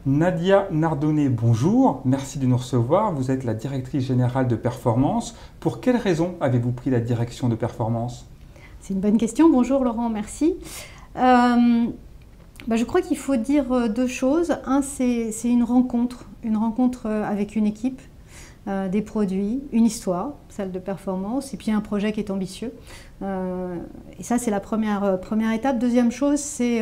Nadia Nardonnet, bonjour, merci de nous recevoir. Vous êtes la directrice générale de Performance. Pour quelles raisons avez-vous pris la direction de Performance? C'est une bonne question. Bonjour Laurent, merci. Je crois qu'il faut dire deux choses. Un, c'est une rencontre avec une équipe, des produits, une histoire, celle de Performance, et puis un projet qui est ambitieux. Et ça, c'est la première étape. Deuxième chose, c'est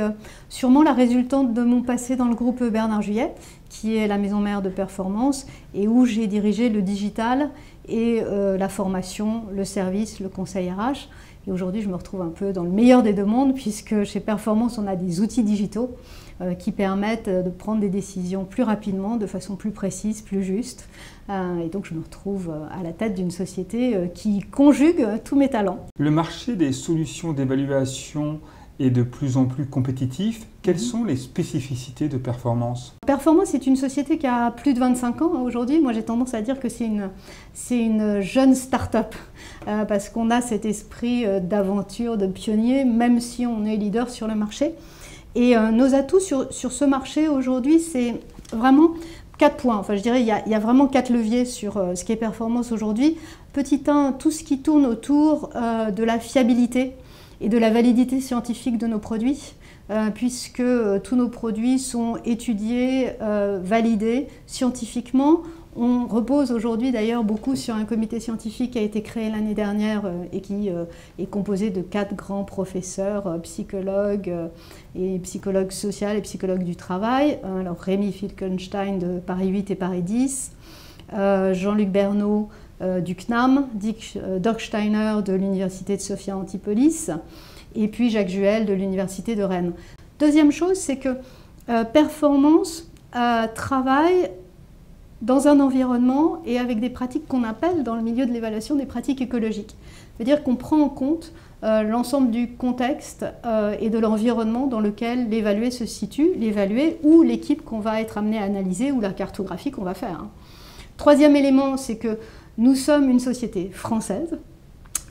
sûrement la résultante de mon passé dans le groupe Bernard Juillet, qui est la maison mère de Performance, et où j'ai dirigé le digital et la formation, le service, le conseil RH. Et aujourd'hui, je me retrouve un peu dans le meilleur des deux mondes, puisque chez Performance, on a des outils digitaux qui permettent de prendre des décisions plus rapidement, de façon plus précise, plus juste. Et donc, je me retrouve à la tête d'une société qui conjugue tous mes talents. Le marché des solutions d'évaluation est de plus en plus compétitif. Quelles sont les spécificités de Performance? Performance est une société qui a plus de 25 ans aujourd'hui. Moi, j'ai tendance à dire que c'est une jeune start-up parce qu'on a cet esprit d'aventure, de pionnier, même si on est leader sur le marché. Et nos atouts sur ce marché aujourd'hui, c'est vraiment 4 points. Enfin, je dirais il y a vraiment 4 leviers sur ce qui est Performance aujourd'hui. Petit 1, tout ce qui tourne autour de la fiabilité et de la validité scientifique de nos produits, puisque tous nos produits sont étudiés, validés scientifiquement. On repose aujourd'hui d'ailleurs beaucoup sur un comité scientifique qui a été créé l'année dernière et qui est composé de 4 grands professeurs, psychologues et psychologues sociaux et psychologues du travail. Alors Rémi Filkenstein de Paris 8 et Paris 10, Jean-Luc Bernot du CNAM, Dirk Steiner de l'Université de Sophia Antipolis et puis Jacques Juel de l'Université de Rennes. Deuxième chose, c'est que Performance travaille dans un environnement et avec des pratiques qu'on appelle dans le milieu de l'évaluation des pratiques écologiques. C'est-à-dire qu'on prend en compte l'ensemble du contexte et de l'environnement dans lequel l'évalué se situe, l'évalué ou l'équipe qu'on va être amené à analyser ou la cartographie qu'on va faire. Troisième élément, c'est que nous sommes une société française.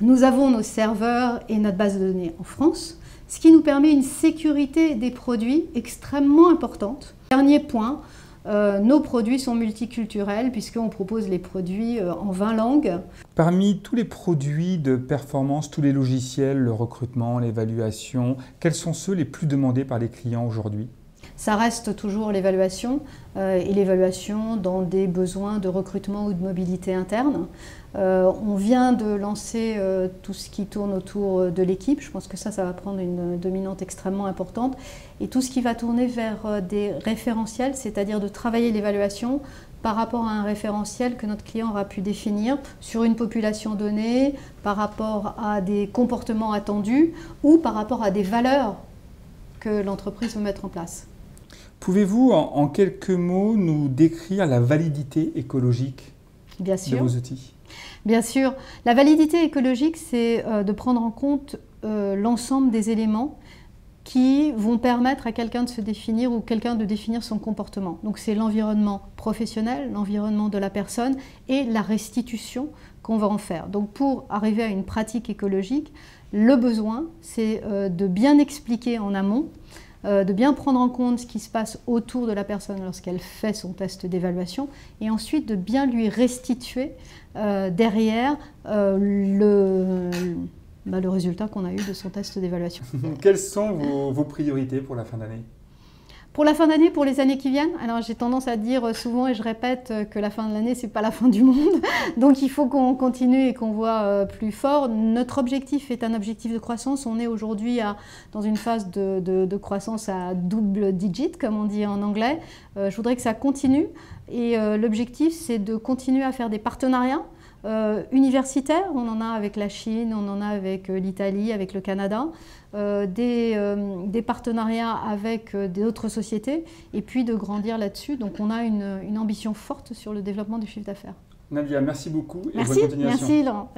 Nous avons nos serveurs et notre base de données en France, ce qui nous permet une sécurité des produits extrêmement importante. Dernier point, nos produits sont multiculturels puisqu'on propose les produits en 20 langues. Parmi tous les produits de Performance, tous les logiciels, le recrutement, l'évaluation, quels sont ceux les plus demandés par les clients aujourd'hui? Ça reste toujours l'évaluation et l'évaluation dans des besoins de recrutement ou de mobilité interne. On vient de lancer tout ce qui tourne autour de l'équipe. Je pense que ça va prendre une dominante extrêmement importante. Et tout ce qui va tourner vers des référentiels, c'est-à-dire de travailler l'évaluation par rapport à un référentiel que notre client aura pu définir sur une population donnée, par rapport à des comportements attendus ou par rapport à des valeurs que l'entreprise veut mettre en place. Pouvez-vous, en quelques mots, nous décrire la validité écologique de vos outils? Bien sûr. La validité écologique, c'est de prendre en compte l'ensemble des éléments qui vont permettre à quelqu'un de se définir ou quelqu'un de définir son comportement. Donc c'est l'environnement professionnel, l'environnement de la personne et la restitution qu'on va en faire. Donc pour arriver à une pratique écologique, le besoin, c'est de bien expliquer en amont, de bien prendre en compte ce qui se passe autour de la personne lorsqu'elle fait son test d'évaluation et ensuite de bien lui restituer derrière le résultat qu'on a eu de son test d'évaluation. Quelles sont vos priorités pour la fin d'année? Pour la fin d'année, pour les années qui viennent, alors j'ai tendance à dire souvent et je répète que la fin de l'année, c'est pas la fin du monde. Donc il faut qu'on continue et qu'on voit plus fort. Notre objectif est un objectif de croissance. On est aujourd'hui dans une phase de croissance à double digit, comme on dit en anglais. Je voudrais que ça continue. Et l'objectif, c'est de continuer à faire des partenariats universitaires. On en a avec la Chine, on en a avec l'Italie, avec le Canada. Des partenariats avec d'autres sociétés et puis de grandir là-dessus. Donc on a une ambition forte sur le développement du chiffre d'affaires. Nadia, merci beaucoup et merci, bonne continuation. Merci Laurent.